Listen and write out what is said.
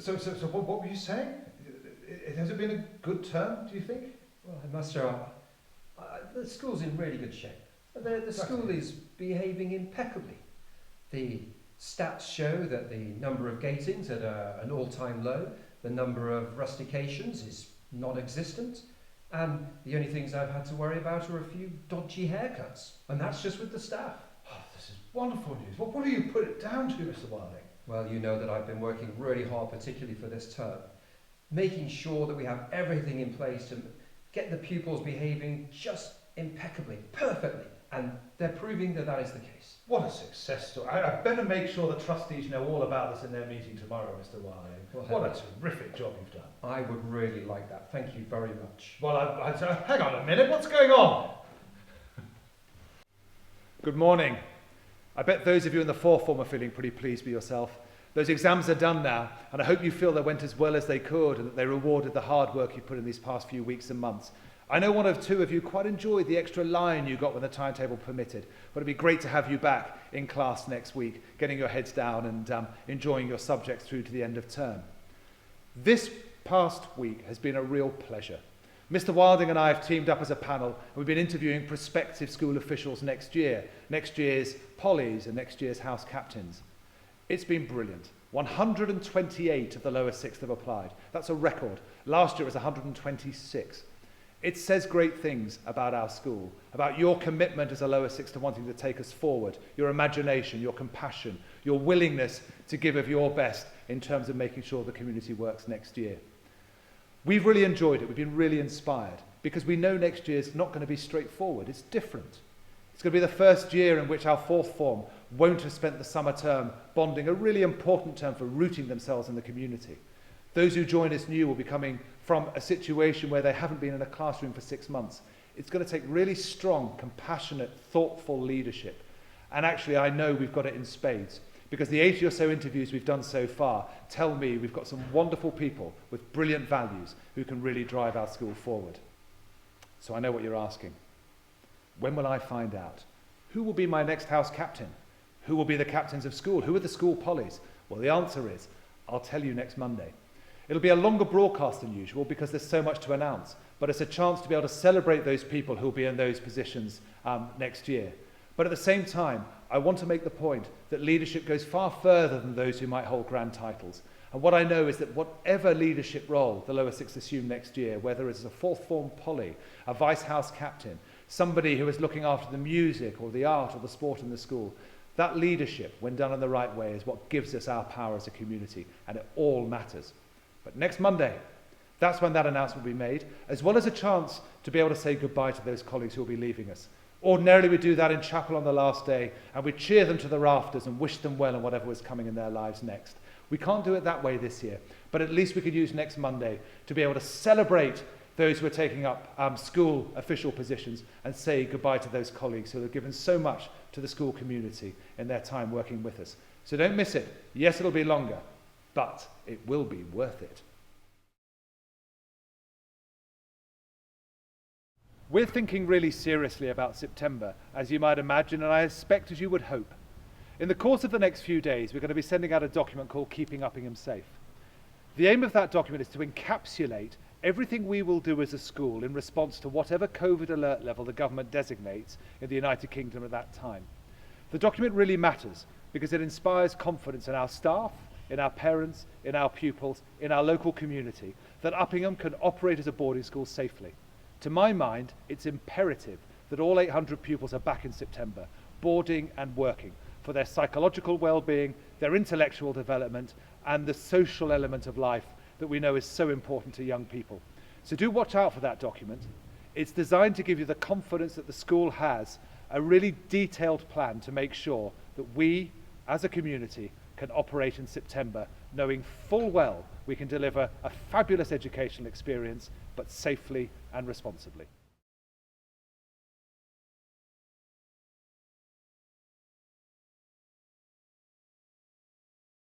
So what were you saying? Has it been a good term, do you think? Well, Headmaster, the school's in really good shape. The school is behaving impeccably. The stats show that the number of gatings at an all-time low, the number of rustications is non-existent, and the only things I've had to worry about are a few dodgy haircuts, and that's just with the staff. Oh, this is wonderful news. What do you put it down to, Mr. Wilding? Well, you know that I've been working really hard, particularly for this term, making sure that we have everything in place to get the pupils behaving just impeccably, perfectly, and they're proving that that is the case. What a success story. I better make sure the trustees know all about this in their meeting tomorrow, Mr. Wilding. Well, what a terrific job you've done. I would really like that. Thank you very much. Well, hang on a minute. What's going on? Good morning. I bet those of you in the fourth form are feeling pretty pleased with yourself. Those exams are done now, and I hope you feel they went as well as they could and that they rewarded the hard work you put in these past few weeks and months. I know one or two of you quite enjoyed the extra line you got when the timetable permitted, but it'd be great to have you back in class next week, getting your heads down and enjoying your subjects through to the end of term. This past week has been a real pleasure. Mr. Wilding and I have teamed up as a panel, and we've been interviewing prospective school officials next year's pollies and next year's house captains. It's been brilliant. 128 of the lower sixth have applied. That's a record. Last year it was 126. It says great things about our school, about your commitment as a lower sixth to wanting to take us forward, your imagination, your compassion, your willingness to give of your best in terms of making sure the community works next year. We've really enjoyed it. We've been really inspired because we know next year's not going to be straightforward. It's different. It's going to be the first year in which our fourth form won't have spent the summer term bonding, a really important term for rooting themselves in the community. Those who join us new will be coming from a situation where they haven't been in a classroom for 6 months. It's going to take really strong, compassionate, thoughtful leadership. And actually, I know we've got it in spades because the 80 or so interviews we've done so far tell me we've got some wonderful people with brilliant values who can really drive our school forward. So I know what you're asking. When will I find out? Who will be my next house captain? Who will be the captains of school? Who are the school pollies? Well, the answer is, I'll tell you next Monday. It'll be a longer broadcast than usual because there's so much to announce, but it's a chance to be able to celebrate those people who will be in those positions next year. But at the same time, I want to make the point that leadership goes far further than those who might hold grand titles. And what I know is that whatever leadership role the lower sixth assume next year, whether it's a fourth form polly, a vice house captain, somebody who is looking after the music or the art or the sport in the school, that leadership, when done in the right way, is what gives us our power as a community, and it all matters. But next Monday, that's when that announcement will be made, as well as a chance to be able to say goodbye to those colleagues who will be leaving us. Ordinarily, we do that in chapel on the last day, and we cheer them to the rafters and wish them well in whatever was coming in their lives next. We can't do it that way this year, but at least we could use next Monday to be able to celebrate those who are taking up school official positions and say goodbye to those colleagues who have given so much to the school community in their time working with us. So don't miss it. Yes, it'll be longer, but it will be worth it. We're thinking really seriously about September, as you might imagine, and I expect as you would hope. In the course of the next few days, we're going to be sending out a document called Keeping Uppingham Safe. The aim of that document is to encapsulate everything we will do as a school in response to whatever COVID alert level the government designates in the United Kingdom at that time. The document really matters because it inspires confidence in our staff, in our parents, in our pupils, in our local community, that Uppingham can operate as a boarding school safely. To my mind, it's imperative that all 800 pupils are back in September, boarding and working, for their psychological well-being, their intellectual development, and the social element of life that we know is so important to young people. So do watch out for that document. It's designed to give you the confidence that the school has a really detailed plan to make sure that we, as a community, can operate in September, knowing full well we can deliver a fabulous educational experience, but safely and responsibly.